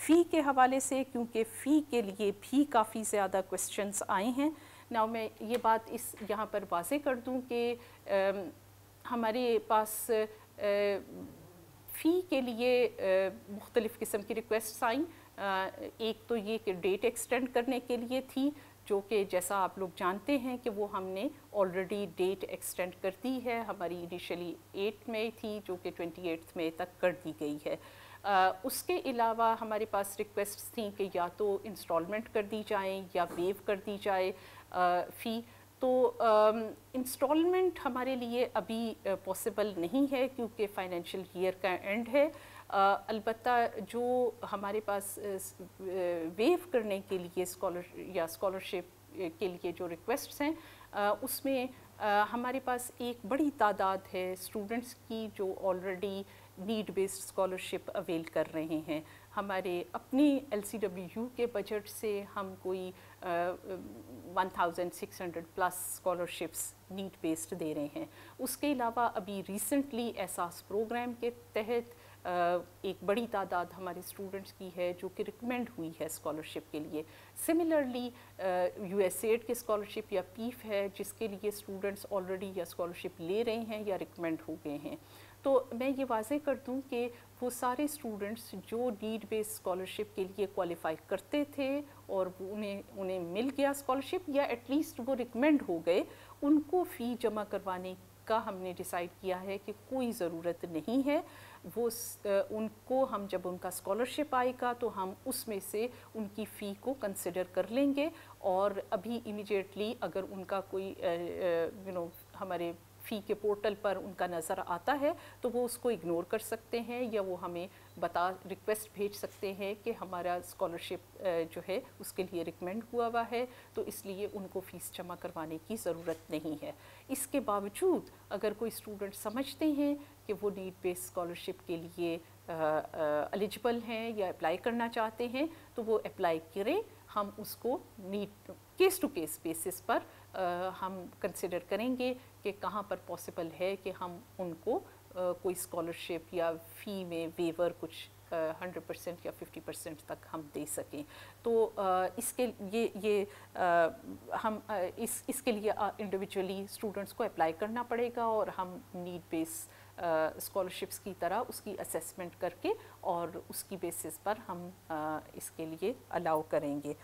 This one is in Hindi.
फ़ी के हवाले से, क्योंकि फ़ी के लिए भी काफ़ी ज़्यादा क्वेश्चंस आए हैं। नाउ मैं ये बात यहाँ पर वाज़े कर दूँ कि हमारे पास फ़ी के लिए मुख्तलिफ़ किस्म की रिक्वेस्ट्स आई। एक तो ये कि डेट एक्सटेंड करने के लिए थी, जो कि जैसा आप लोग जानते हैं कि वो हमने ऑलरेडी डेट एक्सटेंड कर दी है। हमारी इनिशियली 8 मई थी, जो कि 28 मई तक कर दी गई है। उसके अलावा हमारे पास रिक्वेस्ट्स थी कि या तो इंस्टॉलमेंट कर दी जाएँ या वेव कर दी जाए फ़ी। तो इंस्टॉलमेंट हमारे लिए अभी पॉसिबल नहीं है, क्योंकि फाइनेंशियल ईयर का एंड है। अलबत्ता जो हमारे पास वेव करने के लिए स्कॉलरशिप के लिए जो रिक्वेस्ट्स हैं, उसमें हमारे पास एक बड़ी तादाद है स्टूडेंट्स की जो already need based scholarship avail कर रहे हैं। हमारे अपनी LCWU के बजट से हम कोई 1600 प्लस स्कॉलरशिप्स नीड बेस्ड दे रहे हैं। उसके अलावा अभी रिसेंटली एहसास प्रोग्राम के तहत एक बड़ी तादाद हमारे स्टूडेंट्स की है जो कि रिकमेंड हुई है स्कॉलरशिप के लिए। सिमिलरली USAID की स्कॉलरशिप या PIF है, जिसके लिए स्टूडेंट्स ऑलरेडी या स्कॉलरशिप ले रहे हैं या रिकमेंड हो गए हैं। तो मैं ये वाज़े कर दूं कि वो सारे स्टूडेंट्स जो नीड बेस्ड स्कॉलरशिप के लिए क्वालिफाई करते थे और उन्हें मिल गया स्कॉलरशिप, या एटलीस्ट वो रिकमेंड हो गए, उनको फ़ी जमा करवाने का हमने डिसाइड किया है कि कोई ज़रूरत नहीं है। वो उनको हम जब उनका स्कॉलरशिप आएगा तो हम उसमें से उनकी फ़ी को कंसिडर कर लेंगे। और अभी इमीडिएटली अगर उनका कोई हमारे फ़ी के पोर्टल पर उनका नज़र आता है तो वो उसको इग्नोर कर सकते हैं, या वो हमें रिक्वेस्ट भेज सकते हैं कि हमारा स्कॉलरशिप जो है उसके लिए रिकमेंड हुआ हुआ है, तो इसलिए उनको फ़ीस जमा करवाने की ज़रूरत नहीं है। इसके बावजूद अगर कोई स्टूडेंट समझते हैं कि वो नीड बेस्ड स्कॉलरशिप के लिए एलिजिबल हैं या अप्लाई करना चाहते हैं, तो वो अप्लाई करें। हम उसको need case to case basis पर हम कंसिडर करेंगे कि कहाँ पर पॉसिबल है कि हम उनको कोई स्कॉलरशिप या फ़ी में वेवर कुछ 100% या 50% तक हम दे सकें। तो इसके इसके लिए इंडिविजुअली स्टूडेंट्स को अप्लाई करना पड़ेगा, और हम नीड बेस स्कॉलरशिप्स की तरह उसकी असेसमेंट करके और उसकी बेसिस पर हम इसके लिए अलाउ करेंगे।